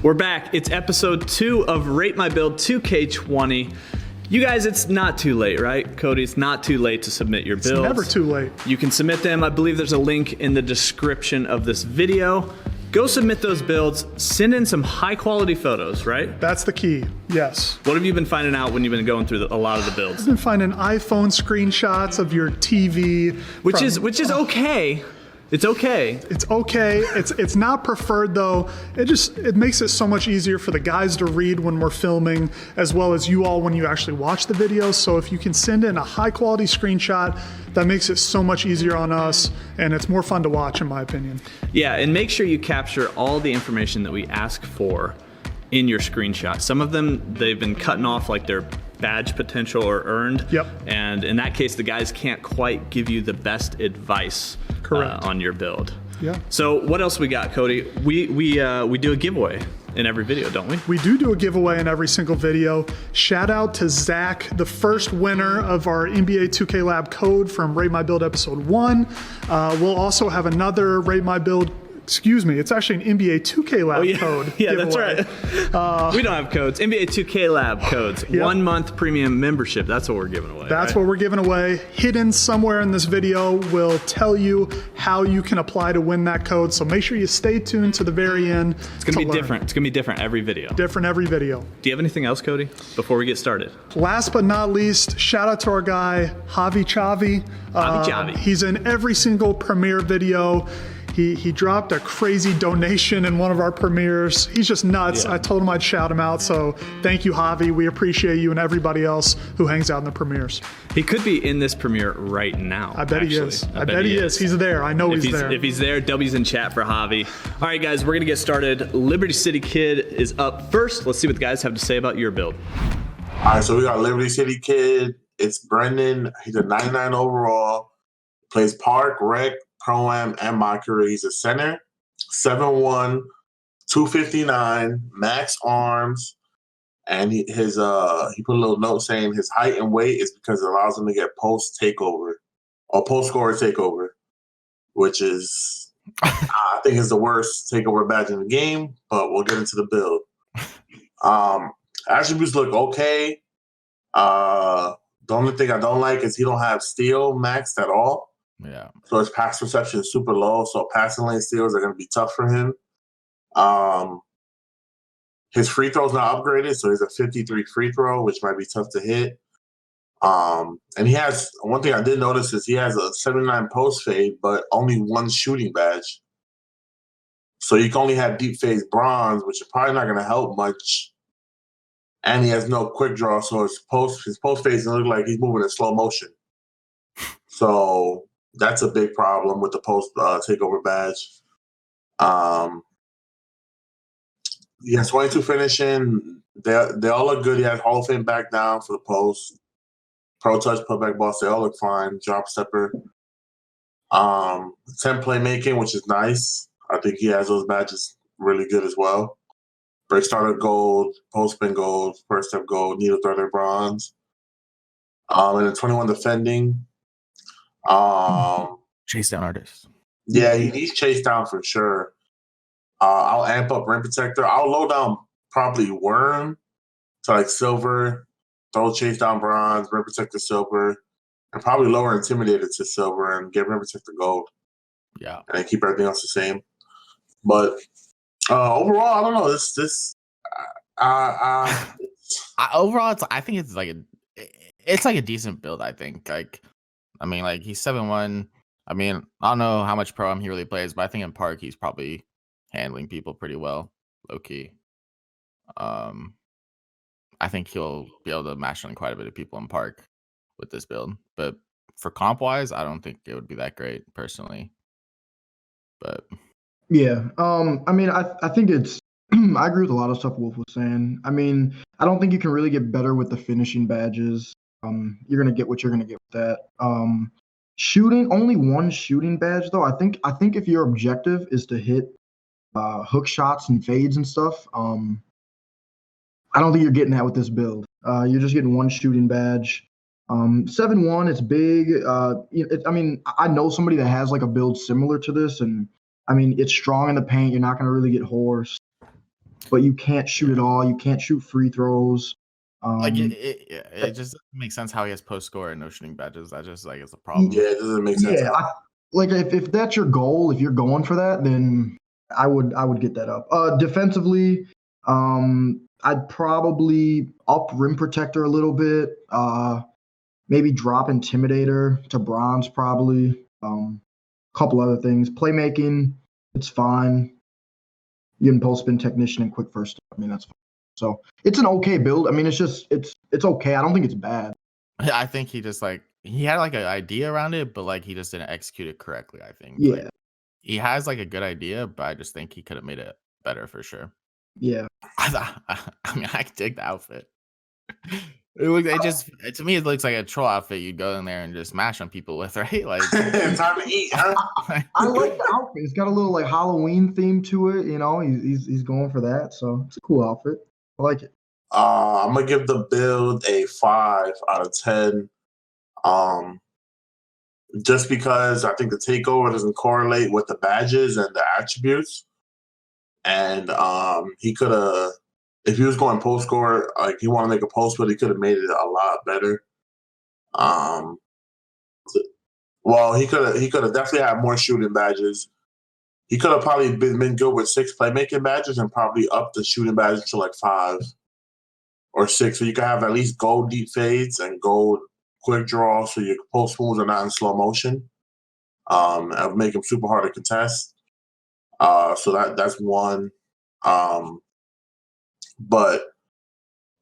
We're back. It's episode 2 of Rate My Build 2K20. You guys, it's not too late, right? Cody, it's not too late to submit your builds. It's never too late. You can submit them. I believe there's a link in the description of this video. Go submit those builds. Send in some high quality photos, right? That's the key, yes. What have you been finding out when you've been going through a lot of the builds? I've been finding iPhone screenshots of your TV. Which is okay. It's okay. It's okay. It's not preferred though. It makes it so much easier for the guys to read when we're filming, as well as you all when you actually watch the videos. So if you can send in a high quality screenshot, that makes it so much easier on us, and it's more fun to watch in my opinion. Yeah, and make sure you capture all the information that we ask for in your screenshot. Some of them, they've been cutting off like their badge potential or earned. Yep. And in that case, the guys can't quite give you the best advice on your build. Yeah. So what else we got, Cody? We do a giveaway in every video, don't we? We do a giveaway in every single video. Shout out to Zach, the first winner of our NBA 2K Lab code from Rate My Build episode 1. We'll also have another Rate My Build. Excuse me, it's actually an NBA 2K Lab code. Yeah, giveaway. That's right. We don't have codes. NBA 2K Lab codes. Yep. 1 month premium membership. That's what we're giving away. That's what we're giving away. Hidden somewhere in this video will tell you how you can apply to win that code. So make sure you stay tuned to the very end. It's going to be different. It's going to be different every video. Different every video. Do you have anything else, Cody, before we get started? Last but not least, shout out to our guy, Javi Chavi. Javi Chavi. He's in every single premiere video. He dropped a crazy donation in one of our premieres. He's just nuts. Yeah. I told him I'd shout him out. So thank you, Javi. We appreciate you and everybody else who hangs out in the premieres. He could be in this premiere right now. I bet he is. I bet he is. He's there. I know he's there. If he's there, W's in chat for Javi. All right, guys, we're going to get started. Liberty City Kid is up first. Let's see what the guys have to say about your build. All right, so we got Liberty City Kid. It's Brendan. He's a 99 overall. Plays Park, Rec, Pro-Am, and my career. He's a center, 7'1", 259, max arms, and he put a little note saying his height and weight is because it allows him to get post takeover or post scorer takeover, which is I think is the worst takeover badge in the game. But we'll get into the build. Attributes look okay. The only thing I don't like is he don't have steal maxed at all. Yeah. So his pass perception is super low, so passing lane steals are going to be tough for him. His free throw's not upgraded, so he's a 53 free throw, which might be tough to hit. And he has one thing I did notice is he has a 79 post fade, but only 1 shooting badge. So you can only have deep phase bronze, which is probably not going to help much. And he has no quick draw, so his post fades look like he's moving in slow motion. So that's a big problem with the post takeover badge. He has 22 finishing. They all look good. He has Hall of Fame back down for the post. Pro touch, putback boss, they all look fine. Drop stepper. 10 playmaking, which is nice. I think he has those badges really good as well. Break starter gold, post spin gold, first step gold, needle threader bronze. And then 21 defending. Chase down artist. Yeah, he needs chase down for sure. I'll amp up rim protector. I'll low down probably worm to like silver, throw chase down bronze, rim protector silver, and probably lower intimidated to silver and get rim protector gold. Yeah, and then keep everything else the same. But overall, I don't know. Overall, I think it's like a decent build. I think he's 7'1". I mean, I don't know how much pro he really plays, but I think in Park he's probably handling people pretty well, low key. I think he'll be able to mash on quite a bit of people in Park with this build. But for comp wise, I don't think it would be that great personally. But yeah, I mean, I think it's. I agree with a lot of stuff Wolf was saying. I mean, I don't think you can really get better with the finishing badges. You're gonna get what you're gonna get with that. Shooting, only 1 shooting badge though. I think if your objective is to hit hook shots and fades and stuff, I don't think you're getting that with this build. You're just getting 1 shooting badge. 7'1", it's big. I mean, I know somebody that has like a build similar to this, and I mean, it's strong in the paint. You're not gonna really get horsed. but you can't shoot it all. You can't shoot free throws. Like it just doesn't make sense how he has post score and no shooting badges. That just like is a problem. Yeah, it doesn't make sense. Yeah, like if that's your goal, if you're going for that, then I would get that up. Defensively, I'd probably up rim protector a little bit. Maybe drop intimidator to bronze probably. Couple other things. Playmaking, it's fine. You can post spin technician and quick first. I mean, that's fine. So it's an okay build. I mean, it's okay. I don't think it's bad. I think he just like he had like an idea around it, but like he just didn't execute it correctly. I think. Yeah. Like, he has like a good idea, but I just think he could have made it better for sure. Yeah. I mean, I dig the outfit. To me, it looks like a troll outfit. You'd go in there and just smash on people with, right? Like time to eat, huh? I like the outfit. It's got a little like Halloween theme to it. You know, he's going for that. So it's a cool outfit. I like it. I'm gonna give the build a 5 out of 10. Just because I think the takeover doesn't correlate with the badges and the attributes, and he could have. If he was going post score, like he want to make a post, but he could have made it a lot better. Well, he could have definitely had more shooting badges. He could have probably been good with 6 playmaking badges and probably up the shooting badges to like 5 or 6. So you can have at least gold deep fades and gold quick draw, so your post moves are not in slow motion. And make them super hard to contest. So that's one. But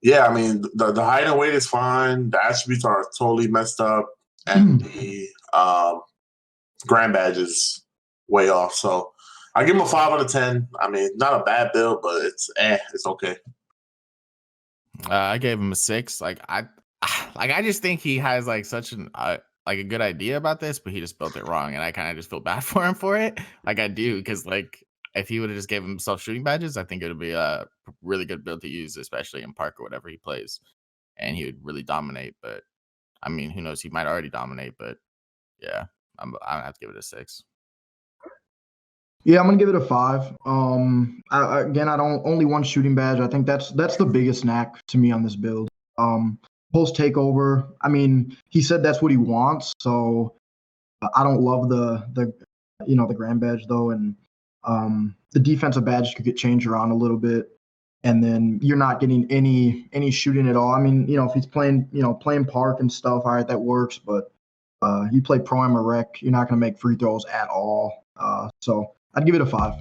yeah, I mean the height and weight is fine. The attributes are totally messed up, and the grand badge is way off. So I give him a 5 out of 10. I mean, not a bad build, but it's okay. I gave him a 6. I just think he has like such an like a good idea about this, but he just built it wrong, and I kind of just feel bad for him for it. Like I do, because like if he would have just gave himself shooting badges, I think it would be a really good build to use, especially in park or whatever he plays, and he would really dominate. But I mean, who knows? He might already dominate, but yeah, I'm gonna have to give it a 6. Yeah, I'm gonna give it a 5. I don't only one shooting badge. I think that's the biggest knack to me on this build. Post takeover. I mean, he said that's what he wants, so I don't love the grand badge though, and the defensive badge could get changed around a little bit, and then you're not getting any shooting at all. I mean, if he's playing park and stuff, all right, that works, but you play pro am or rec, you're not gonna make free throws at all. So I'd give it a 5.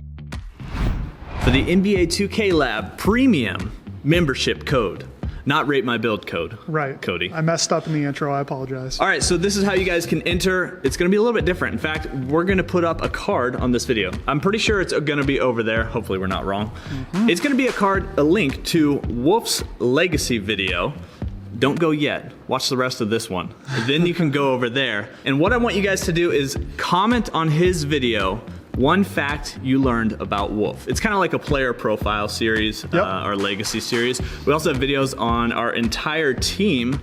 For the NBA 2K Lab Premium membership code, not Rate My Build code. Right. Cody. I messed up in the intro. I apologize. All right, so this is how you guys can enter. It's going to be a little bit different. In fact, we're going to put up a card on this video. I'm pretty sure it's going to be over there. Hopefully we're not wrong. It's going to be a link to Wolf's Legacy video. Don't go yet. Watch the rest of this one. Then you can go over there. And what I want you guys to do is comment on his video one fact you learned about Wolf. It's kind of like a player profile series, our legacy series. We also have videos on our entire team,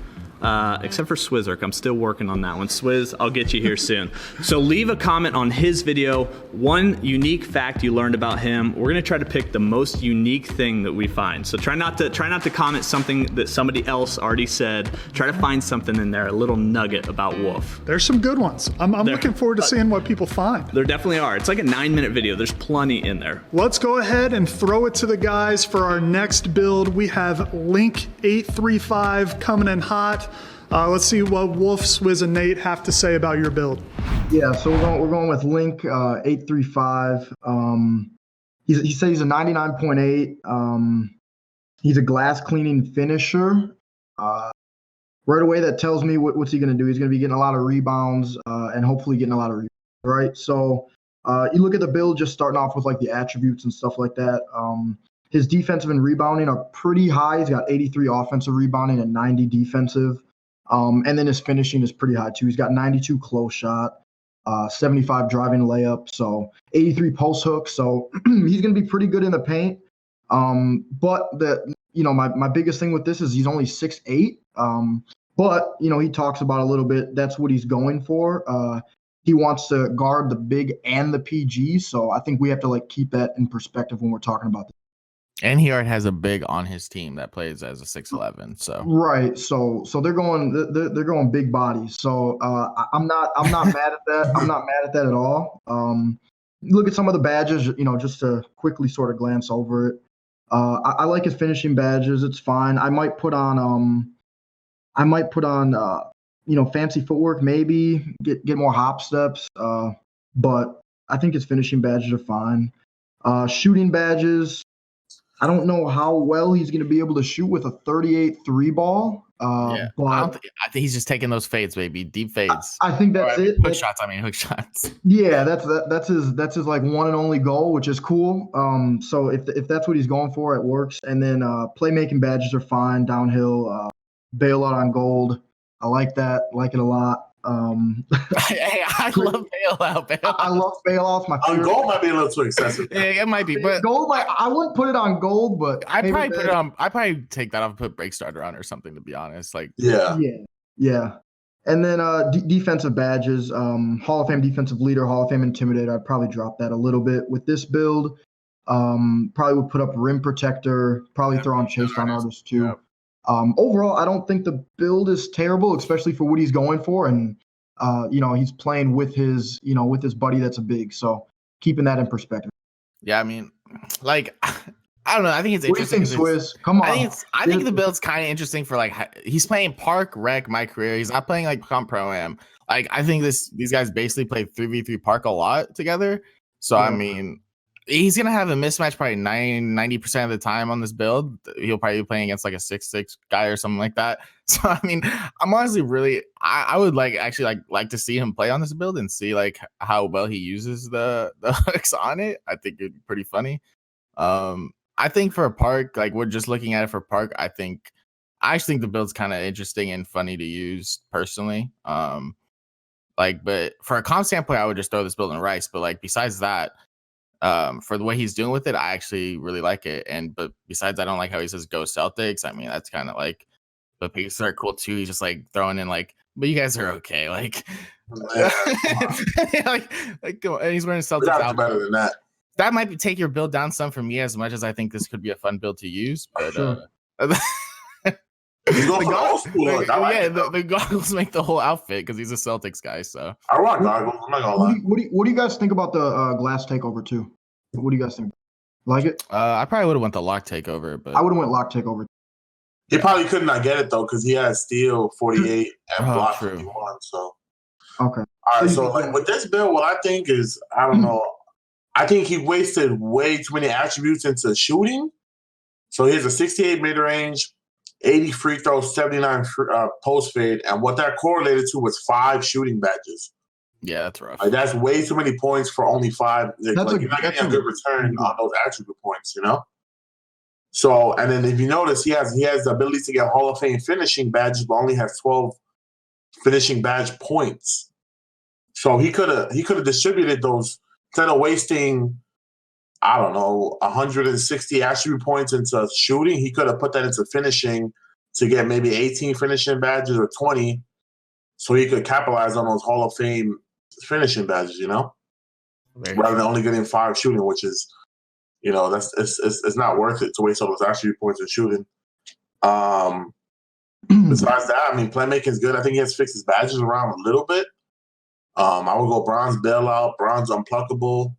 except for Swizzerk. I'm still working on that one. Swizz, I'll get you here soon. So leave a comment on his video, one unique fact you learned about him. We're gonna try to pick the most unique thing that we find. So try not to comment something that somebody else already said. Try to find something in there, a little nugget about Wolf. There's some good ones. I'm looking forward to seeing what people find. There definitely are. It's like a 9-minute video. There's plenty in there. Let's go ahead and throw it to the guys for our next build. We have Link 835 coming in hot. Let's see what Wolf, Swizz, and Nate have to say about your build. Yeah, so we're going with Link 835. He said he's a 99.8. He's a glass cleaning finisher. Right away, that tells me what's he going to do. He's going to be getting a lot of rebounds and hopefully getting a lot of rebounds, right? So you look at the build, just starting off with like the attributes and stuff like that. His defensive and rebounding are pretty high. He's got 83 offensive rebounding and 90 defensive. And then his finishing is pretty high too. He's got 92 close shot, 75 driving layup, so 83 post hook. So he's going to be pretty good in the paint. But my biggest thing with this is he's only 6'8". But he talks about a little bit. That's what he's going for. He wants to guard the big and the PG. So I think we have to keep that in perspective when we're talking about this. And he already has a big on his team that plays as a 6'11". So Right. So they're going big bodies. So I'm not mad at that. I'm not mad at that at all. Look at some of the badges, just to quickly sort of glance over it. I like his finishing badges. It's fine. I might put on fancy footwork, maybe get more hop steps. But I think his finishing badges are fine. Shooting badges, I don't know how well he's going to be able to shoot with a 38 three ball. yeah, But I think he's just taking those fades, baby, deep fades. I think that's it. Hook shots. I mean, hook shots. Yeah, that's his like one and only goal, which is cool. So if that's what he's going for, it works. And then playmaking badges are fine. Downhill, bailout on gold. I like that. Like it a lot. Hey, I love bailout. I love bailouts. My favorite. On gold might be a little too excessive. Yeah, it might be, but gold. I wouldn't put it on gold, but I probably put it on. I probably take that off and put break starter on or something. To be honest, like Yeah. And then defensive badges, Hall of Fame defensive leader, Hall of Fame intimidator. I'd probably drop that a little bit with this build. Probably would put up rim protector. Probably throw on chase down artist too. Yep. Overall, I don't think the build is terrible, especially for what he's going for, and he's playing with his buddy that's a big. So keeping that in perspective. Yeah, I mean, like I don't know. I think it's What do you interesting. think, Swizz? Come on. I think the build's kind of interesting for like he's playing Park, Rec, my career. He's not playing like Pro Am. Like I think these guys basically play 3v3 Park a lot together. So I mean, he's gonna have a mismatch probably 90% of the time on this build. He'll probably be playing against like a 6'6" guy or something like that. So I mean, I'm honestly really I would like to see him play on this build and see like how well he uses the hooks on it. I think it'd be pretty funny. I think for Park, like we're just looking at it for Park, I actually think the build's kind of interesting and funny to use personally. But for a comp standpoint, I would just throw this build in Rice. But like besides that, for the way he's doing with it, I actually really like it. But besides, I don't like how he says "Go Celtics." I mean, that's kind of like, but picks are cool too. He's just like throwing in like, but you guys are okay, like, like, and he's wearing a Celtics outfit. Better than that. That might take your build down some for me, as much as I think this could be a fun build to use. But the goggles make the whole outfit because he's a Celtics guy. So I rock goggles. I'm not gonna lie. What do you guys think about the glass takeover too? What do you guys think? Like it? I probably would have went the lock takeover, but I would have went lock takeover. He probably could not get it though because he has steal 48 and block 51. So okay. All right. So like with this build, what I think is I don't know. I think he wasted way too many attributes into shooting. So he has a 68 mid range, 80 free throws, 79 post fade, and what that correlated to was 5 shooting badges. Yeah, that's rough. Like, that's way too many points for only 5. You're not getting a good return on those attribute points, you know. So, and then if you notice, he has the ability to get Hall of Fame finishing badges, but only has 12 finishing badge points. So he could have distributed those. Instead of wasting, I don't know, 160 attribute points into shooting, he could have put that into finishing to get maybe 18 finishing badges or 20, so he could capitalize on those Hall of Fame finishing badges, you know, rather than only getting 5 shooting, which is, you know, it's not worth it to waste all those attribute points in shooting. Besides that, I mean, playmaking is good. I think he has to fix his badges around a little bit. I would go bronze bailout, bronze unpluckable,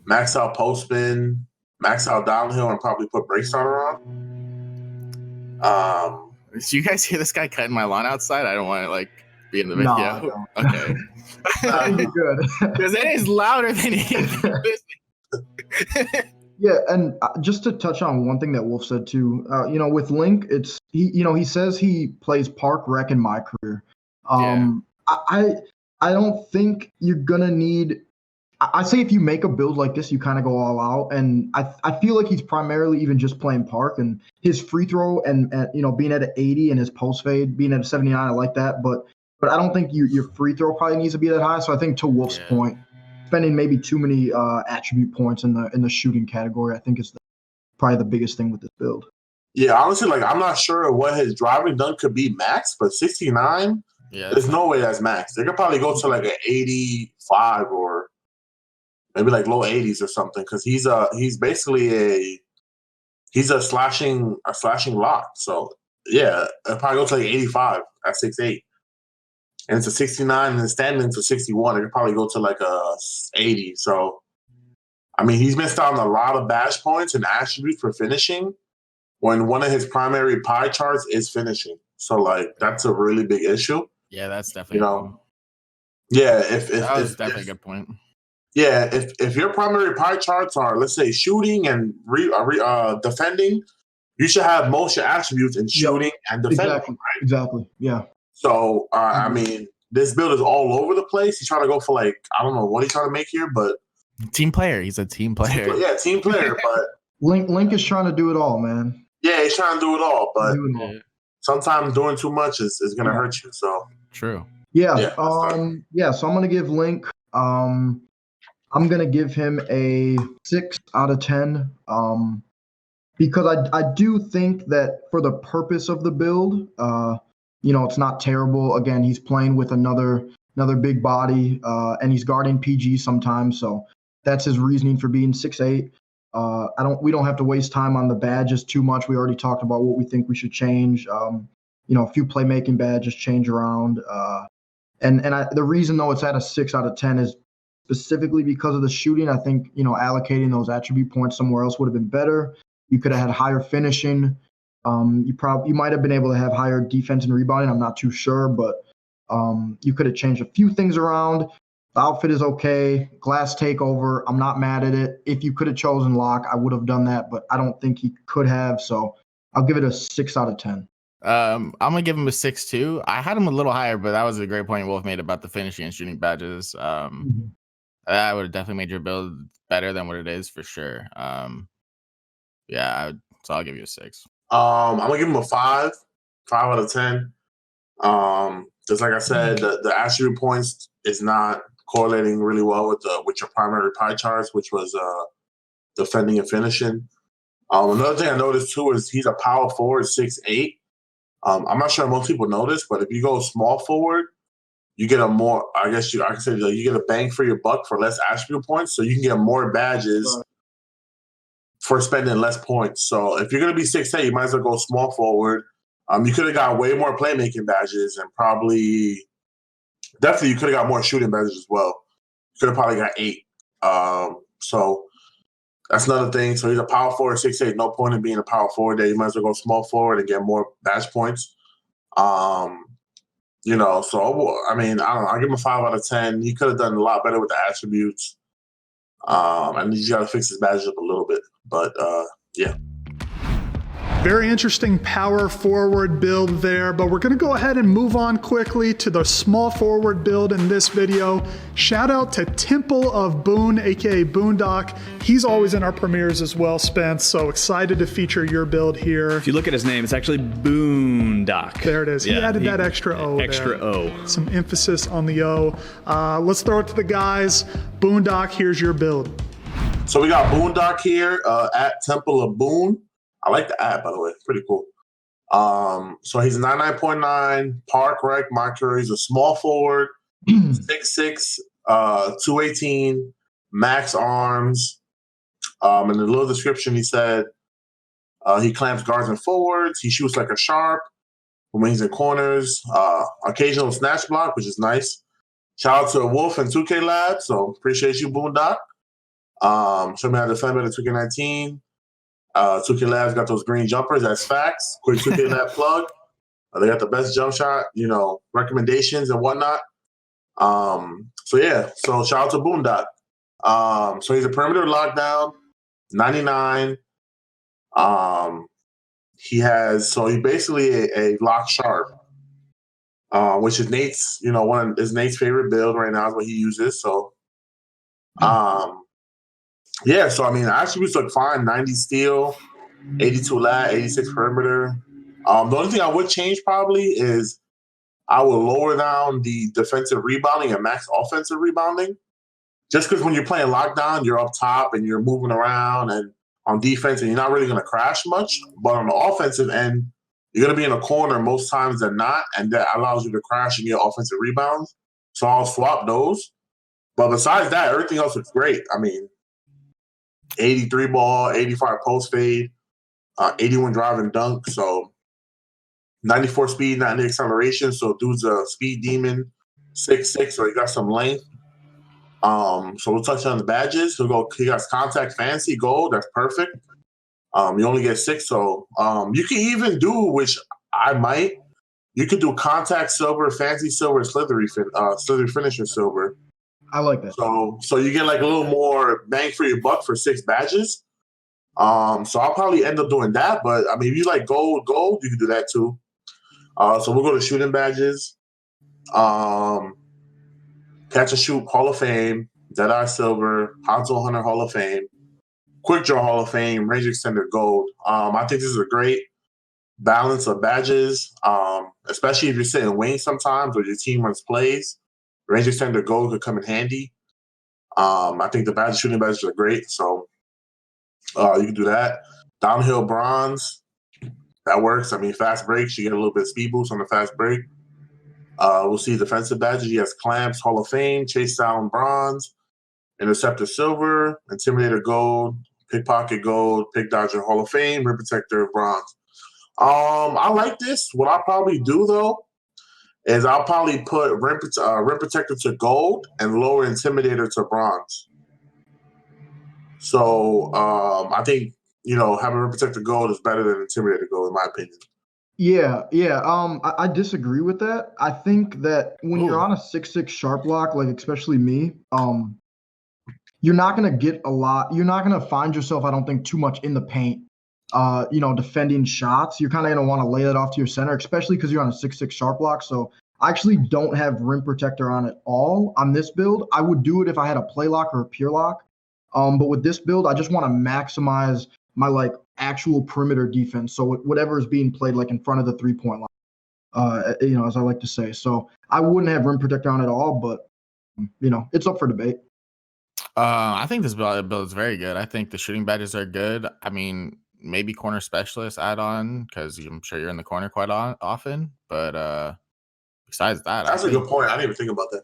max out post spin, max out downhill, and probably put break starter on. Did you guys hear this guy cutting my lawn outside? I don't want to like be in the video. No, okay. You're good. Because it is louder than he. Yeah, and just to touch on one thing that Wolf said too, with Link, it's he says he plays Park, Rec, and My Career. I don't think you're gonna need. I say if you make a build like this, you kind of go all out, and I feel like he's primarily even just playing Park, and his free throw and being at an 80 and his post fade being at a 79, I like that, but I don't think your free throw probably needs to be that high. So I think to Wolf's point, spending maybe too many attribute points in the shooting category, I think is probably the biggest thing with this build. Yeah, honestly, like I'm not sure what his driving dunk could be max, but 69. Yeah, there's no way that's max. They could probably go to like an 85 or maybe like low 80s or something, because he's basically he's a slashing lock. So yeah, it'll probably go to like 85 at 6'8". And it's a 69 and the standings are 61. It could probably go to like a 80. So I mean, he's missed out on a lot of badge points and attributes for finishing when one of his primary pie charts is finishing. So like that's a really big issue. Yeah, that's definitely You a point. know. Yeah, That was definitely a good point. Yeah, if your primary pie charts are, let's say, shooting and defending, you should have most of your attributes in shooting and defending. Exactly. Right? Exactly. Yeah. So I mean, this build is all over the place. He's trying to go for like, I don't know what he's trying to make here, but team player. He's a team player. Yeah, team player. But Link is trying to do it all, man. Yeah, he's trying to do it all, but sometimes doing too much is going to hurt you. So true. Yeah. So I'm gonna give Link. I'm gonna give him a 6 out of 10. Because I do think that for the purpose of the build, it's not terrible. Again, he's playing with another big body, and he's guarding PG sometimes, so that's his reasoning for being 6'8". We don't have to waste time on the badges too much. We already talked about what we think we should change. A few playmaking badges change around. The reason though it's at a 6 out of 10 is specifically because of the shooting. I think, allocating those attribute points somewhere else would have been better. You could have had higher finishing. You might have been able to have higher defense and rebounding. I'm not too sure, but you could have changed a few things around. The outfit is okay. Glass takeover, I'm not mad at it. If you could have chosen lock, I would have done that, but I don't think he could have. So I'll give it a 6 out of 10. I'm gonna give him a 6 too. I had him a little higher, but that was a great point Wolf made about the finishing and shooting badges. That would have definitely made your build better than what it is for sure. So I'll give you a 6. I'm gonna give him a 5 out of 10. Just like I said, the attribute points is not correlating really well with your primary pie charts, which was defending and finishing. Another thing I noticed too is he's a power forward, 6'8". I'm not sure most people notice, but if you go small forward, you get a more, I can say you get a bang for your buck for less attribute points, so you can get more badges for spending less points. So if you're gonna be 6'8", you might as well go small forward. You could have got way more playmaking badges and definitely you could have got more shooting badges as well. You could have probably got 8. So that's another thing. So he's a power forward, 6'8". No point in being a power forward there. You might as well go small forward and get more badge points. So I mean, I don't know. I'll give him a 5 out of 10. He could have done a lot better with the attributes. And he's got to fix his badges up a little bit. But yeah. Very interesting power forward build there, but we're going to go ahead and move on quickly to the small forward build in this video. Shout out to Temple of Boone, aka Boondock. He's always in our premieres as well, Spence, so excited to feature your build here. If you look at his name, it's actually Boondock. There it is. He added that extra O. Extra there. O. Some emphasis on the O. Let's throw it to the guys. Boondock, here's your build. So we got Boondock here at Temple of Boone. I like the ad, by the way. It's pretty cool. So he's 99.9, park rec, marker. He's a small forward, 6'6", 218, max arms. In the little description, he said he clamps guards and forwards. He shoots like a sharp when he's in corners. Occasional snatch block, which is nice. Shout out to Wolf and 2K Lab. So appreciate you, Boondock. Show me how to defend better 2K19. 2K Lab's got those green jumpers. That's facts. Quick 2K Lab plug. They got the best jump shot, recommendations and whatnot. So shout out to Boondock. So he's a perimeter lockdown, 99. He's basically a lock sharp, which is Nate's, Nate's favorite build right now is what he uses. So, so I mean, the attributes look fine. 90 steal, 82 lat, 86 perimeter. The only thing I would change probably is I will lower down the defensive rebounding and max offensive rebounding. Just because when you're playing lockdown, you're up top and you're moving around and on defense and you're not really going to crash much. But on the offensive end, you're going to be in a corner most times than not, and that allows you to crash and get offensive rebounds. So I'll swap those. But besides that, everything else looks great. I mean, 83 ball, 85 post fade. 81 drive and dunk. So 94 speed, 90 acceleration. So dude's a speed demon, 6'6", so he got some length. So we'll touch on the badges. He got contact fancy gold. That's perfect. You only get 6. So you can even do, which I might, you could do contact silver, fancy silver, slithery finisher silver. I like that. So you get like a little more bang for your buck for 6 badges. So I'll probably end up doing that. But I mean, if you like gold, you can do that too. So we'll go to shooting badges. Catch and shoot Hall of Fame, Deadeye Silver, Console Hunter Hall of Fame, Quick Draw Hall of Fame, Range Extender Gold. I think this is a great balance of badges, especially if you're sitting wing sometimes or your team runs plays. Range Extender Gold could come in handy. I think the shooting badges are great, so you can do that. Downhill Bronze, that works. I mean, fast breaks, you get a little bit of speed boost on the fast break. We'll see defensive badges. He has Clamps, Hall of Fame, Chase Down Bronze, Interceptor Silver, Intimidator Gold, Pickpocket Gold, Pick Dodger Hall of Fame, Rim Protector Bronze. I like this. What I'll probably do, though, is I'll probably put Rim Protector to Gold and lower Intimidator to Bronze. So I think, having Rim Protector Gold is better than Intimidator Gold, in my opinion. Yeah. I disagree with that. I think that when you're on a 6'6" sharp block, like especially me, you're not gonna get a lot. You're not gonna find yourself, I don't think, too much in the paint. Defending shots. You're kind of gonna want to lay that off to your center, especially because you're on a 6'6" sharp block. So I actually don't have rim protector on at all on this build. I would do it if I had a play lock or a pure lock. But with this build, I just want to maximize my actual perimeter defense. So whatever is being played in front of the 3-point line, as I like to say. So I wouldn't have rim protector on at all, but it's up for debate. I think this build is very good. I think the shooting badges are good. I mean, maybe corner specialist add on because I'm sure you're in the corner quite often. But besides that, that's a good point. I didn't even think about that.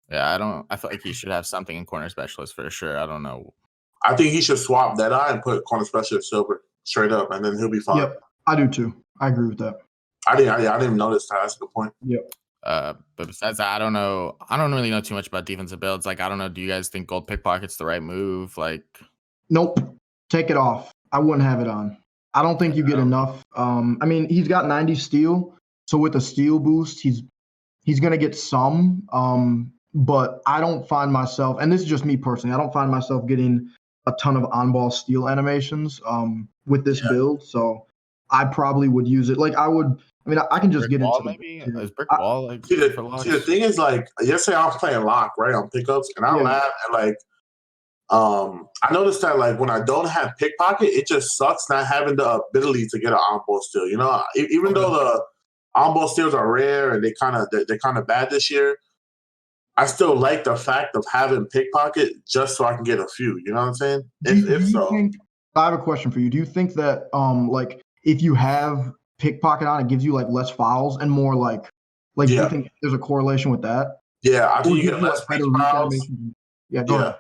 Yeah, I feel like he should have something in corner specialist for sure. I don't know. I think he should swap Deadeye and put corner specialist silver straight up, and then he'll be fine. Yep, I do too. I agree with that. I didn't even notice that. That's a good point. Yep. But besides that, I don't know. I don't really know too much about defensive builds. I don't know. Do you guys think gold pickpocket's the right move? Nope. Take it off. I wouldn't have it on. I don't think you get enough. I mean, he's got 90 steal, so with a steal boost, he's gonna get some. But I don't find myself, and this is just me personally, I don't find myself getting a ton of on-ball steal animations with this build. So I probably would use it. I can just get into maybe is brick wall see, the thing is, yesterday I was playing lock right on pickups, and I laughed at I noticed that when I don't have pickpocket, it just sucks not having the ability to get an on-ball steal. Even though the on-ball steals are rare and they're kind of bad this year, I still like the fact of having pickpocket just so I can get a few. You know what I'm saying? I have a question for you. Do you think that if you have pickpocket on, it gives you less fouls and more do you think there's a correlation with that? Yeah, I think you get less reach fouls. Yeah, go ahead.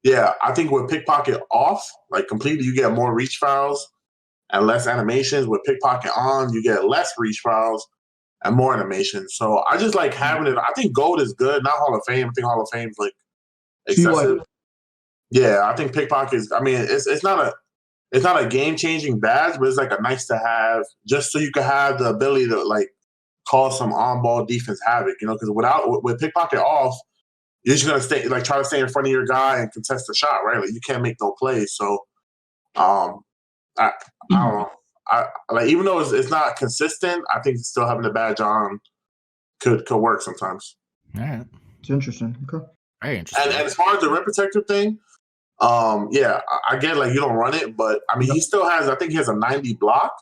Yeah, I think with pickpocket off, completely, you get more reach fouls and less animations. With pickpocket on, you get less reach fouls and more animations. So I just like having it. I think gold is good, not Hall of Fame. I think Hall of Fame is excessive. Yeah, I think pickpocket is. I mean, it's not a game changing badge, but it's a nice to have, just so you can have the ability to cause some on ball defense havoc. Because with pickpocket off, you're just gonna try to stay in front of your guy and contest the shot, right? You can't make no plays. So, I don't know. Even though it's not consistent, I think still having the badge on could work sometimes. All right, it's interesting. Okay, very interesting. And as far as the rim protector thing, I get you don't run it, but I mean he still has. I think he has a 90 block.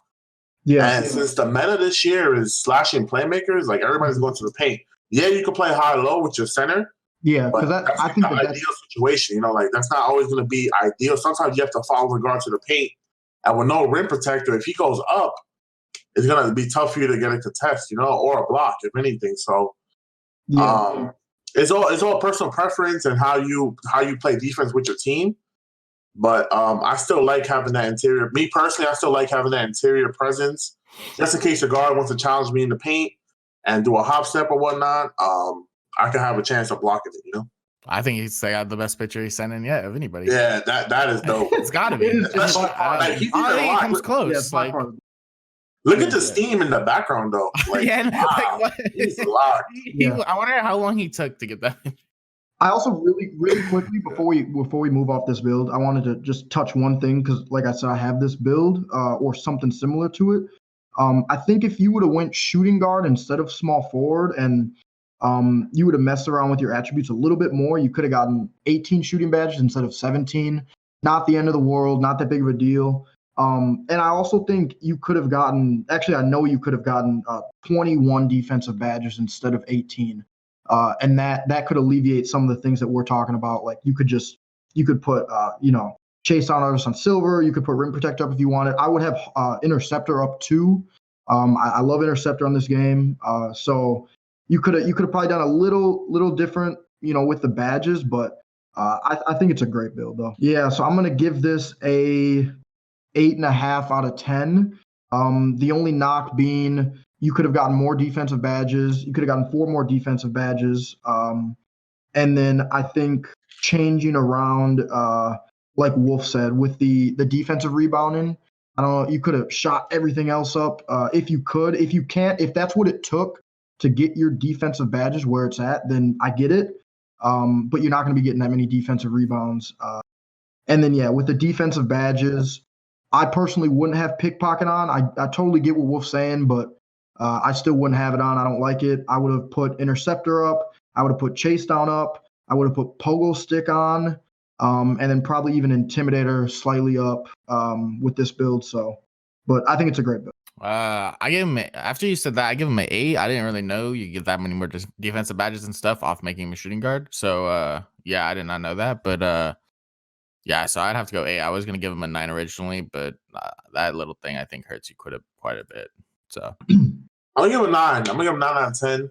Yeah. And since the meta this year is slashing playmakers, everybody's going to the paint. Yeah, you can play high low with your center. Yeah, because I think the ideal situation. That's not always going to be ideal. Sometimes you have to follow regard to the paint. And with no rim protector, if he goes up, it's going to be tough for you to get a contest, or a block, if anything. So, it's all personal preference and how you play defense with your team. But I still like having that interior. Me personally, I still like having that interior presence, just in case the guard wants to challenge me in the paint and do a hop step or whatnot. I can have a chance of blocking it. You know. I think he's got the best picture he's sent in yet of anybody. Yeah, that is dope. It's got to be. Especially, like, he's even he comes locked. close. Like, look at the steam in the background, though. Like, yeah, wow, like, he's locked. I wonder how long he took to get that. I also really quickly before we move off this build, I wanted to just touch one thing because, like I said, I have this build or something similar to it. I think if you would have went shooting guard instead of small forward, and you would have messed around with your attributes a little bit more, you could have gotten 18 shooting badges instead of 17. Not the end of the world, not that big of a deal. And I also think you could have gotten. Actually, I know you could have gotten 21 defensive badges instead of 18. And that could alleviate some of the things that we're talking about. Like you could put chase down artist on silver. You could put rim protector up if you wanted. I would have interceptor up too. I love interceptor on this game. So you could have probably done a little different, with the badges. But I think it's a great build though. Yeah. So I'm gonna give this a 8.5 out of 10. The only knock being you could have gotten more defensive badges. You could have gotten 4 more defensive badges. And then I think changing around, like Wolf said, with the defensive rebounding, I don't know, you could have shot everything else up if you could. If you can't, if that's what it took to get your defensive badges where it's at, then I get it. But you're not going to be getting that many defensive rebounds. And then, yeah, with the defensive badges, I personally wouldn't have pickpocket on. I totally get what Wolf's saying, but I still wouldn't have it on. I don't like it. I would have put interceptor up. I would have put chase down up. I would have put pogo stick on, and then probably even intimidator slightly up with this build. So, but I think it's a great build. I gave him after you said that, I give him an 8. I didn't really know you get that many more defensive badges and stuff off making him a shooting guard. So yeah, I did not know that, but yeah, so I'd have to go 8. I was gonna give him a 9 originally, but that little thing I think hurts you quite a bit. So I'm gonna give him a 9. I'm gonna give him 9 out of 10.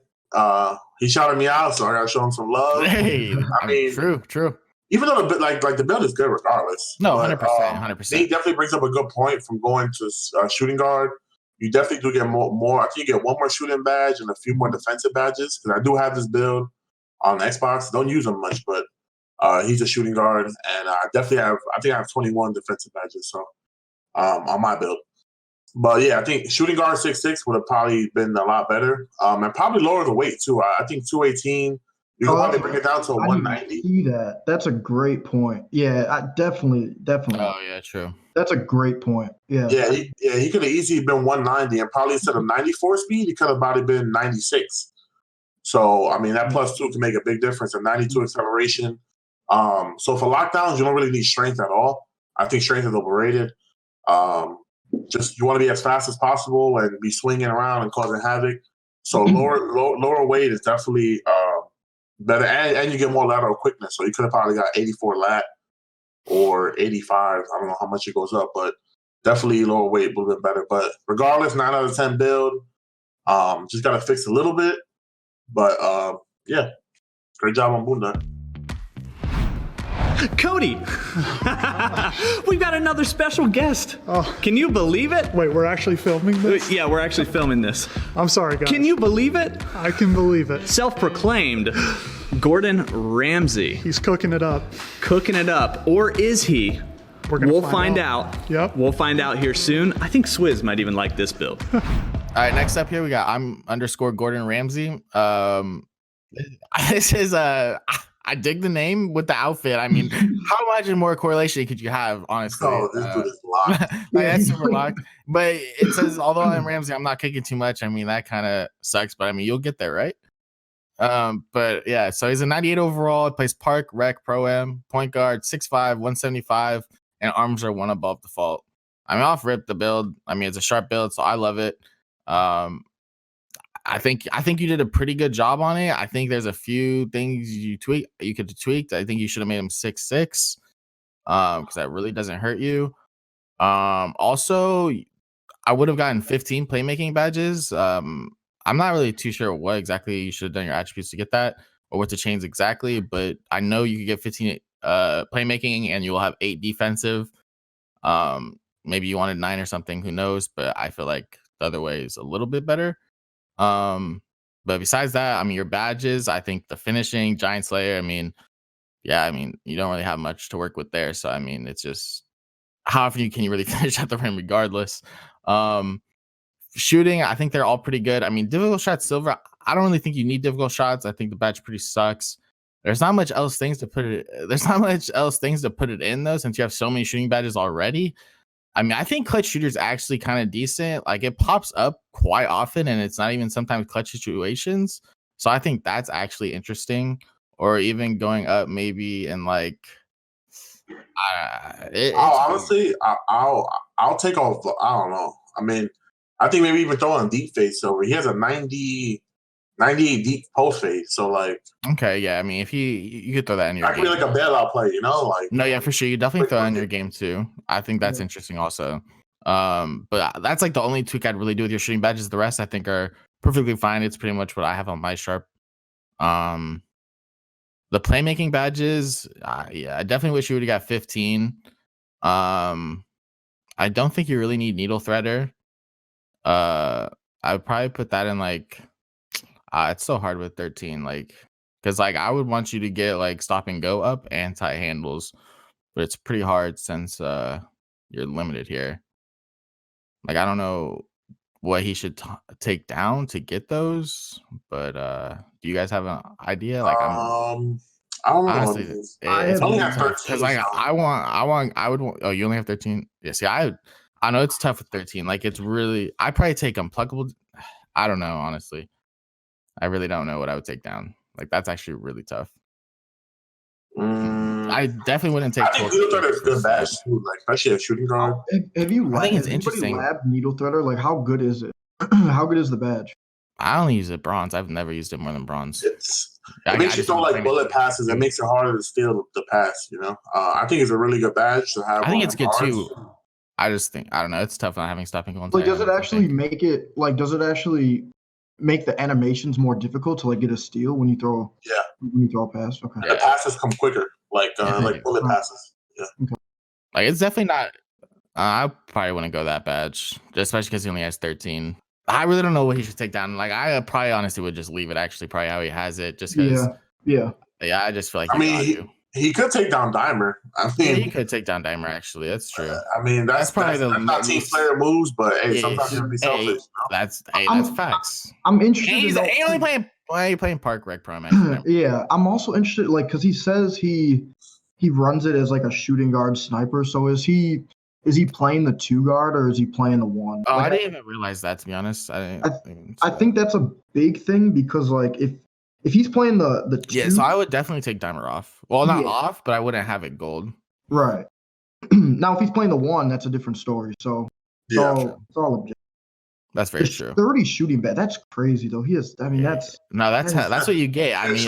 He shouted me out, so I gotta show him some love. Hey, I mean, true. Even though the build is good regardless. No, 100%. He definitely brings up a good point from going to shooting guard. You definitely do get more. I think you get 1 more shooting badge and a few more defensive badges. Because I do have this build on Xbox. Don't use him much, but he's a shooting guard, and I have 21 defensive badges. So on my build. But yeah, I think shooting guard 6'6" would have probably been a lot better. And probably lower the weight too. I think 218. You can probably bring it down to a 190. See that? That's a great point. Yeah, I definitely. Oh yeah, true. That's a great point. Yeah. He could have easily been 190, and probably instead of 94 speed, he could have probably been 96. So I mean, that +2 can make a big difference. And 92 acceleration. So for lockdowns, you don't really need strength at all. I think strength is overrated. Just you want to be as fast as possible and be swinging around and causing havoc. So lower weight is definitely better, and you get more lateral quickness. So you could have probably got 84 lat or 85. I don't know how much it goes up, but definitely lower weight a little bit better. But regardless, 9 out of 10 build. Just got to fix a little bit. But yeah, great job on Boondock. Cody, we've got another special guest. Oh. Can you believe it? Wait, we're actually filming this? Yeah, we're actually filming this. I'm sorry, guys. Can you believe it? I can believe it. Self-proclaimed Gordon Ramsay. He's cooking it up. Cooking it up. Or is he? We'll find out. Yep. We'll find out here soon. I think Swizz might even like this build. All right, next up here we got _Gordon Ramsay. This is I dig the name with the outfit. I mean, how much more correlation could you have, honestly? Oh, this dude is locked. That's super locked. But it says, although I'm Ramsay, I'm not kicking too much. I mean, that kind of sucks, but I mean, you'll get there, right? But yeah, so he's a 98 overall. He plays Park, Rec, Pro-Am, point guard, 6'5", 175, and arms are 1 above default. I mean, off rip the build. I mean, it's a sharp build, so I love it. I think you did a pretty good job on it. I think there's a few things you could have tweaked. I think you should have made him 6'6", because that really doesn't hurt you. Also, I would have gotten 15 playmaking badges. I'm not really too sure what exactly you should have done your attributes to get that or what to change exactly, but I know you could get 15 playmaking and you will have 8 defensive. Maybe you wanted 9 or something, who knows? But I feel like the other way is a little bit better. But besides that, I mean, your badges, I think the finishing, Giant Slayer, I mean, yeah, I mean, you don't really have much to work with there. So I mean, it's just how often can you really finish at the rim regardless. Shooting, I think they're all pretty good. I mean, difficult shots, silver. I don't really think you need difficult shots. I think the badge pretty sucks. There's not much else things to put it. There's not much else things to put it in though, since you have so many shooting badges already. I mean, I think clutch shooter's actually kind of decent. Like it pops up quite often, and it's not even sometimes clutch situations. So I think that's actually interesting. Or even going up maybe in like. Honestly, I'll take off. I don't know. I mean, I think maybe even throw on deep face over. He has a 98 deep post face. So like, okay, yeah. I mean, if you could throw that in your that could game. be like a bailout play, you know? Like, no, yeah, for sure. You definitely throw that in your game too. I think that's interesting also. But that's like the only tweak I'd really do with your shooting badges. The rest I think are perfectly fine. It's pretty much what I have on my sharp. The playmaking badges, yeah, I definitely wish you would have got 15. I don't think you really need needle threader. I would probably put that in like it's so hard with 13, like because like I would want you to get like stop and go up anti handles, but it's pretty hard since you're limited here. Like I don't know what he should take down to get those, but do you guys have an idea? Like I don't know. honestly, it's only really have tough 13. because like I would want. Oh, you only have 13. Yeah, see, I know it's tough with 13. Like it's really, I probably take unpluckable. I don't know, honestly. I really don't know what I would take down. Like that's actually really tough. I definitely wouldn't take. I think needle threader is a good badge too, like especially a shooting guard. Have you? I think it's anybody interesting. Lab needle threader, like how good is it? How good is the badge? I only use it bronze. I've never used it more than bronze. It makes you throw like bullet passes. It makes it harder to steal the pass. You know, I think it's a really good badge to have. I think it's good too. I just think I don't know. It's tough not having stopping go. Like, does it actually make it? Like, does it actually make the animations more difficult to like get a steal when you throw? Yeah. When you throw a pass, okay. The passes come quicker, like bullet passes. Yeah. Okay. Like it's definitely not. I probably wouldn't go that badge, especially because he only has 13. I really don't know what he should take down. Like I probably honestly would just leave it actually, probably how he has it, just because. Yeah. I just feel like. I mean, he could take down Dimer. I mean, he could take down Dimer. Actually, that's true. I mean, that's probably that's not team player moves, but hey, sometimes you have to be selfish. You know? That's facts. I'm interested. He's only playing. Why are you playing Park Rec Pro, man? Yeah, I'm also interested, like, because he says he runs it as like a shooting guard sniper. So is he playing the 2 guard or is he playing the 1? Oh, like, I didn't even realize that, to be honest. I think that's a big thing because like if he's playing the 2, yeah, so I would definitely take Dimer off. Well, not off, but I wouldn't have it gold. Right. Now, if he's playing the 1, that's a different story. So it's all objective. That's very true. 30 shooting bad. That's crazy though. He is. I mean, that's what you get. I mean,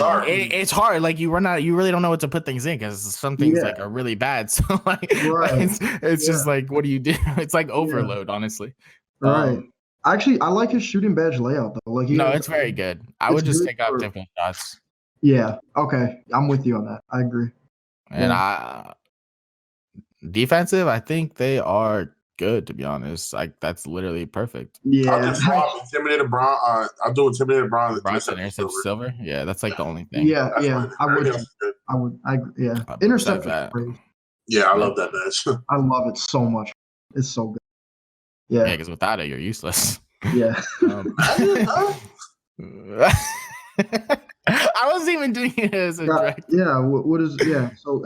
it's hard. Like you run out. You really don't know what to put things in because some things like are really bad. So like, it's just like, what do you do? It's like overload, honestly. Right. Actually, I like his shooting badge layout though. Like, it's very good. I would just take out different shots. Yeah. Okay. I'm with you on that. I agree. And defensive, I think they are good, to be honest. Like that's literally perfect. Yeah. I'll just swap Intimidator Bronze. I'll do Intimidator Bronze. Intercept silver. Yeah, that's like the only thing. Yeah. I would. Yeah. Intercept. Yeah, I love that badge. I love it so much. It's so good. Yeah. Because without it, you're useless. Yeah. I wasn't even doing it as a direct. Yeah. What is? Yeah. So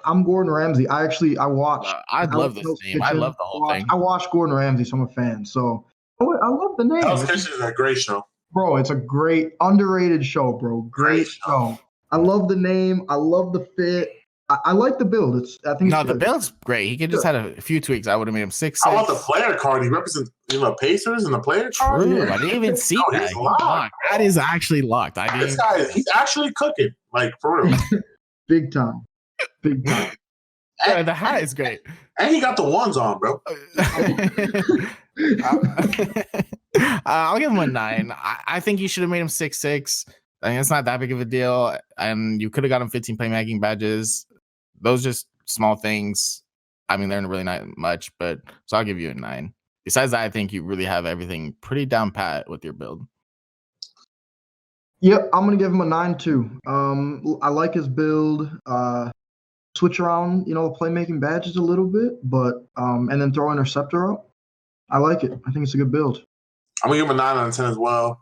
I'm Gordon Ramsay. I watched. I love this name. I love the whole thing. I watched Gordon Ramsay, so I'm a fan. So I love the name. Hell's Kitchen is a great show, bro. It's a great underrated show, bro. Great show. I love the name. I love the fit. I like the build. The build's great. He could just had a few tweaks. I would have made him 6'6". I want the player card. He represents Pacers in the player card. True. Yeah. I didn't even see that. He's locked. That is actually locked. This guy, he's actually cooking, like for real. Big time. Yeah, the hat is great. And he got the ones on, bro. I'll give him a 9. I think you should have made him 6'6". I mean, it's not that big of a deal. And you could have got him 15 playmaking badges. those just small things. I mean, they're really not much, but so I'll give you a 9. Besides that, I think you really have everything pretty down pat with your build. Yep, I'm gonna give him a 9 too. I like his build. Switch around, the playmaking badges a little bit, but and then throw Interceptor up. I like it. I think it's a good build. I'm gonna give him a 9 out of 10 as well.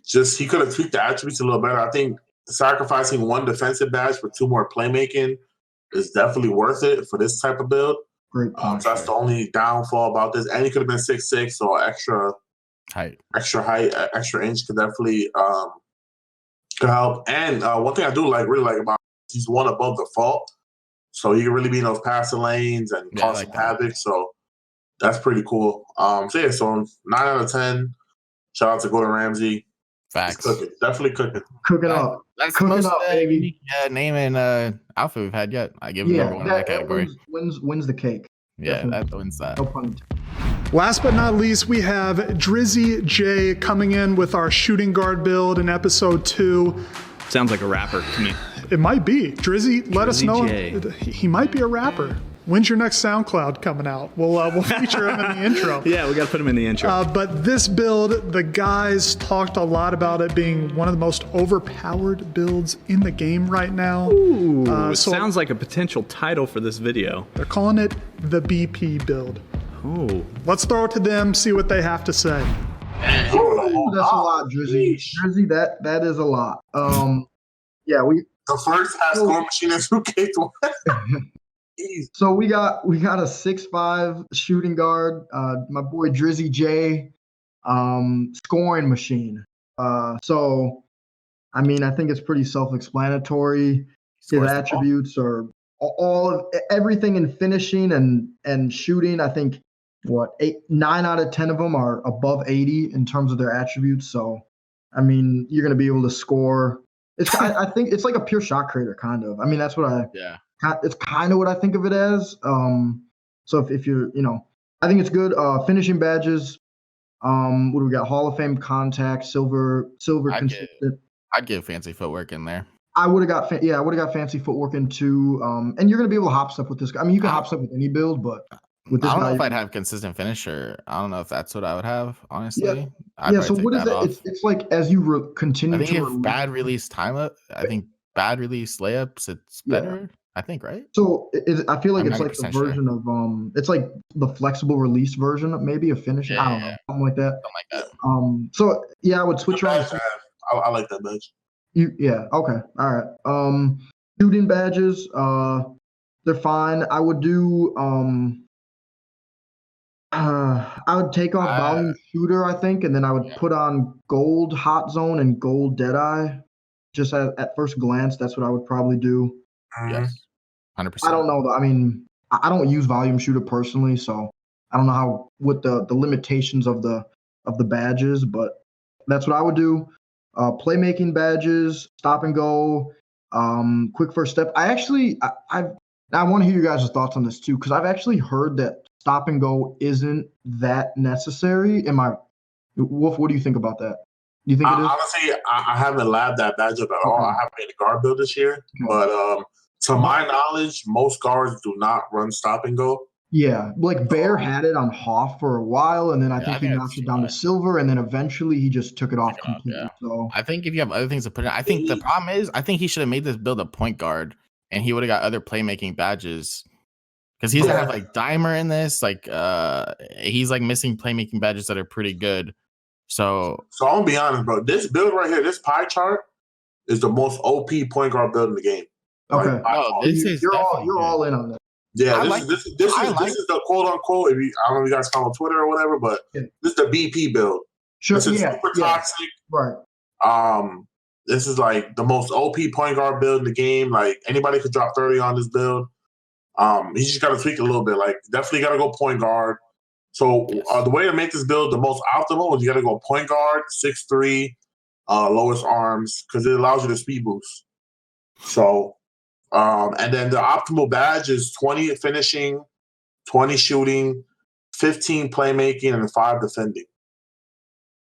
Just he could have tweaked the attributes a little better. I think sacrificing 1 defensive badge for 2 more playmaking is definitely worth it for this type of build. Great point. So that's the only downfall about this. And he could have been 6'6", so extra height, extra inch could definitely could help. And one thing I do really like about him, he's 1 above default, so he can really be in those passing lanes and cause some havoc. So that's pretty cool. So 9 out of 10. Shout out to Gordon Ramsay. Facts. He's cooking. Definitely cooking. Cooking up. That's Cooking the most up, baby. name and outfit we've had yet. I give him number 1 in that category. Wins the cake. Yeah, that wins that. No pun intended. Last but not least, we have Drizzy Jay coming in with our shooting guard build in episode 2. Sounds like a rapper to me. It might be. Drizzy, let us know. Jay. He might be a rapper. When's your next SoundCloud coming out? We'll feature him in the intro. Yeah, we got to put him in the intro. But this build, the guys talked a lot about it being one of the most overpowered builds in the game right now. Ooh, sounds like a potential title for this video. They're calling it the BP build. Oh. Let's throw it to them, see what they have to say. That's a lot, Drizzy. Drizzy, that is a lot. The first high score machine in 2K21. So we got a 6'5" shooting guard, my boy Drizzy Jay, scoring machine. So I mean, I think it's pretty self-explanatory. His attributes are everything in finishing and shooting. I think 9 out of 10 of them are above 80 in terms of their attributes. So I mean, you're gonna be able to score. I think it's like a pure shot creator, kind of. I mean, that's what it's kind of what I think of it as. So if you're, I think it's good. Finishing badges. What do we got? Hall of Fame contact, silver consistent. I'd give fancy footwork in there. I would have got fancy footwork in too. And you're gonna be able to hop step with this guy. I mean, you can hop step with any build, but with this I don't guy, know if I'd have consistent finisher. I don't know if that's what I would have, honestly. Yeah. So what is it? It's like as you continue I think to if bad release time up. I think bad release layups. It's better. I think, right? So I feel like I'm it's like the 90% sure. version of it's like the flexible release version of maybe a finisher. I don't know, something like that. So yeah, I would switch around. I like that badge. Okay, all right. Shooting badges, they're fine. I would do I would take off volume shooter, I think, and then I would put on gold hot zone and gold deadeye. Just at first glance, that's what I would probably do. Yes, 100%. I don't know though. I mean, I don't use volume shooter personally, so I don't know what the limitations of the badges, but that's what I would do. Playmaking badges, stop and go, quick first step. I want to hear you guys' thoughts on this too, because I've actually heard that stop and go isn't that necessary. Wolf, what do you think about that? Do you think it is? Honestly, I haven't labbed that badge up at all. I haven't made a guard build this year, but to my knowledge, most guards do not run stop and go. Yeah, like Bear had it on Hoff for a while, and then I think he knocked it down to silver, and then eventually he just took it off completely. So I think if you have other things to put in, I think the problem is I think he should have made this build a point guard, and he would have got other playmaking badges. Because he's gonna have like Dimer in this, like he's like missing playmaking badges that are pretty good. So I'm gonna be honest, bro. This build right here, this pie chart, is the most OP point guard build in the game. Okay, you're all in on that. Yeah, this is the quote unquote. I don't know if you guys follow Twitter or whatever, but this is the BP build. Sure, this is super toxic. Right. This is like the most OP point guard build in the game. Like anybody could drop 30 on this build. He just got to tweak a little bit. Like definitely got to go point guard. So the way to make this build the most optimal is you got to go point guard, 6'3", lowest arms, because it allows you to speed boost. So, and then the optimal badge is 20 finishing, 20 shooting, 15 playmaking, and 5 defending.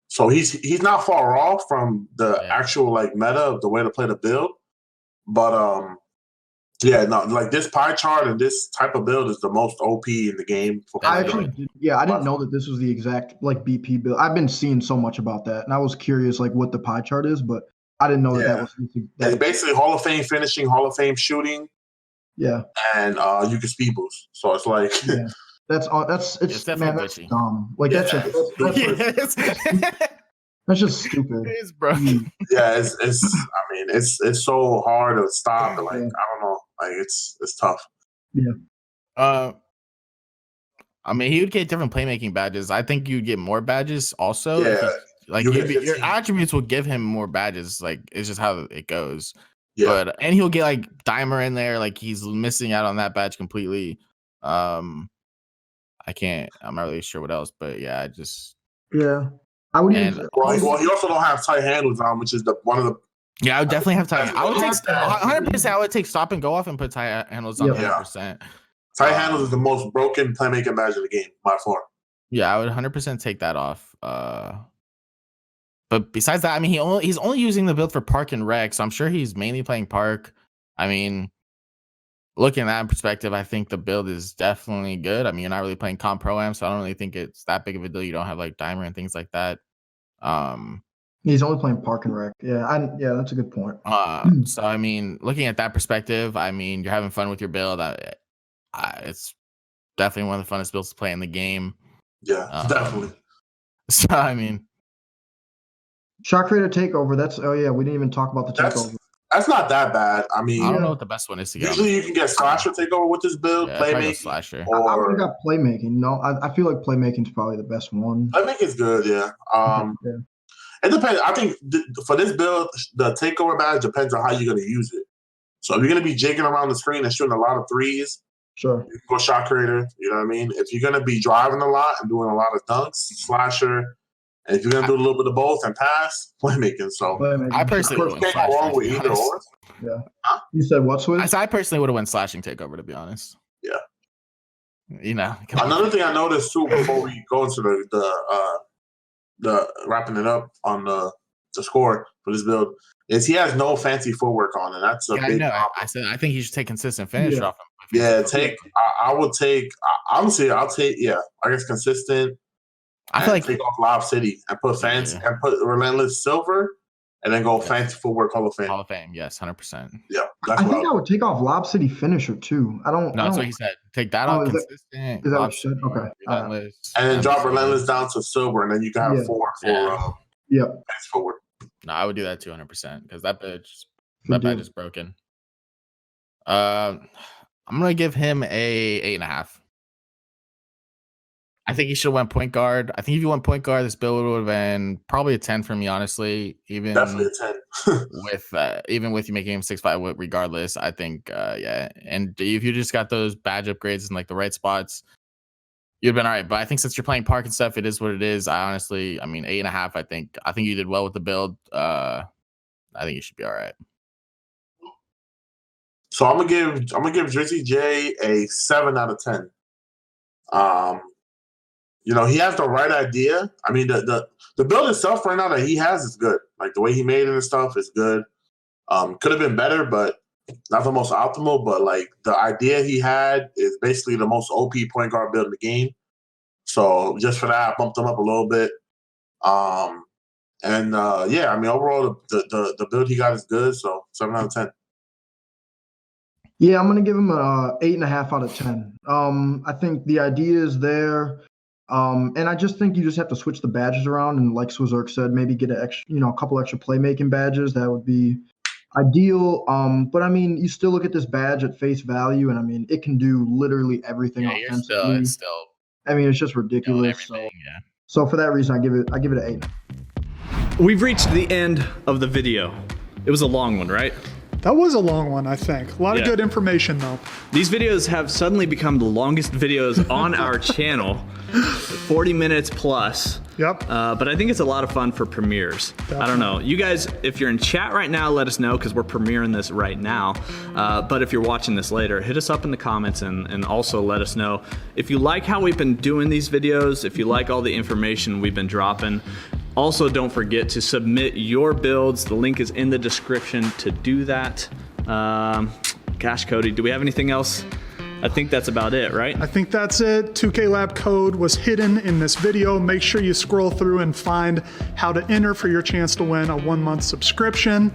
So he's not far off from the actual like meta of the way to play the build, but Yeah, no, like this pie chart and this type of build is the most OP in the game. I didn't know that this was the exact like BP build. I've been seeing so much about that, and I was curious like what the pie chart is, but I didn't know that was. It's basically Hall of Fame finishing, Hall of Fame shooting. Yeah, and you can speed boost. So it's like that's definitely that's dumb. Like that's just stupid. It is, bro. Yeah, it's so hard to stop. Like I don't know, like it's tough. Yeah. I mean, he would get different playmaking badges. I think you'd get more badges also. Yeah. Your attributes will give him more badges. Like it's just how it goes. Yeah. And he'll get like Dimer in there. Like he's missing out on that badge completely. I'm not really sure what else, but yeah, I would well, he also don't have tight handles on, which is one of the. Yeah, I would definitely have tight. I would take 100%. I would take stop and go off and put tight handles on 100%. Tight handles is the most broken playmaking badge in the game by far. Yeah, I would 100% take that off. But besides that, I mean, he's only using the build for Park and Rec, so I'm sure he's mainly playing Park. I mean, looking at that perspective, I think the build is definitely good. I mean, you're not really playing Comp Pro-Am, so I don't really think it's that big of a deal. You don't have like Dimer and things like that. He's only playing Park and Rec. Yeah, that's a good point. So I mean, looking at that perspective, I mean, you're having fun with your build. It's definitely one of the funnest builds to play in the game. Yeah, definitely. So I mean, Shot Creator Takeover. We didn't even talk about the takeover. That's not that bad. I mean, I don't know what the best one is to get. Usually, you can get Slasher Takeover with this build. Playmaking. Slasher. I would have got Playmaking. No, I feel like Playmaking is probably the best one. Playmaking's good. Yeah. It depends. I think for this build, the Takeover badge depends on how you're going to use it. So if you're going to be jigging around the screen and shooting a lot of threes, sure, you can go Shot Creator. You know what I mean? If you're going to be driving a lot and doing a lot of dunks, Slasher. And if you're going to do a little bit of both and pass, Playmaking. So I personally would have went with either or. Yeah. You said what, Switch? I personally would have went Slashing Takeover, to be honest. Yeah. You know. Another thing I noticed too before we go into the wrapping it up on the score for this build is he has no fancy footwork on, and that's a big problem. I think he should take consistent finish off him. Yeah, I would take. Honestly, I'll take. Yeah, I guess consistent. I feel like take off Lob City and put fancy and put Relentless Silver, and then go fancy footwork Hall of Fame. Hall of Fame, yes, 100%. Yeah, I think I would take off Lob City Finisher too. No, that's what he said. Take that off consistent. Is that what you said? Okay. And then drop Relentless down to Silver, and then you can have 4 for fancy forward. No, I would do that 200% because that badge is broken. I'm gonna give him a 8.5. I think he should have went point guard. I think if you went point guard, this build would have been probably a 10 for me, honestly. Definitely a 10. Even with you making him 6'5", regardless, I think And if you just got those badge upgrades in like the right spots, you'd have been all right. But I think since you're playing Park and stuff, it is what it is. I mean 8.5. I think you did well with the build. I think you should be all right. So I'm gonna give Drizzy Jay a 7 out of 10. You know, he has the right idea. I mean, the build itself right now that he has is good. Like the way he made it and stuff is good. Could have been better, but not the most optimal. But like the idea he had is basically the most OP point guard build in the game. So just for that, I bumped him up a little bit. I mean, overall the build he got is good. So 7 out of 10. Yeah, I'm gonna give him a 8.5 out of 10. I think the idea is there. And I just think you just have to switch the badges around, and like Swizork said, maybe get a couple extra playmaking badges. That would be ideal. But I mean, you still look at this badge at face value, and I mean, it can do literally everything offensively. I mean, it's just ridiculous. So for that reason, I give it an 8. We've reached the end of the video. It was a long one, right? That was a long one, I think. A lot of good information, though. These videos have suddenly become the longest videos on our channel, 40 minutes plus. Yep. But I think it's a lot of fun for premieres. Definitely. I don't know. You guys, if you're in chat right now, let us know because we're premiering this right now. But if you're watching this later, hit us up in the comments and also let us know if you like how we've been doing these videos, if you like all the information we've been dropping. Also, don't forget to submit your builds. The link is in the description to do that. Gosh, Cody, do we have anything else? I think that's about it, right? I think that's it. 2K Lab code was hidden in this video. Make sure you scroll through and find how to enter for your chance to win a 1-month subscription.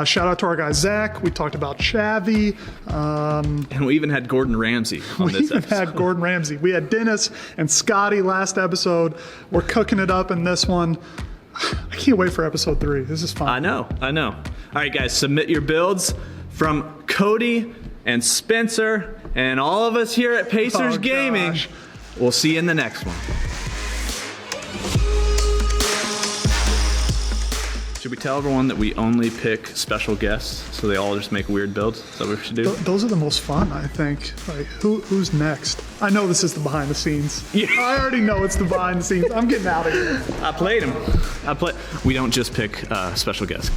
Shout out to our guy Zach. We talked about Chavi. And we even had Gordon Ramsay on We this even episode. had Gordon Ramsay. We had Dennis and Scotty last episode. We're cooking it up in this one. I can't wait for episode 3. This is fun. I know. All right, guys, submit your builds from Cody and Spencer and all of us here at Pacers Oh, Gaming. gosh. We'll see you in the next one. Should we tell everyone that we only pick special guests so they all just make weird builds? Is that what we should do? Those are the most fun, I think. Like, who's next? I know this is the behind the scenes. Yeah. I already know it's the behind the scenes. I'm getting out of here. I played him. We don't just pick special guests.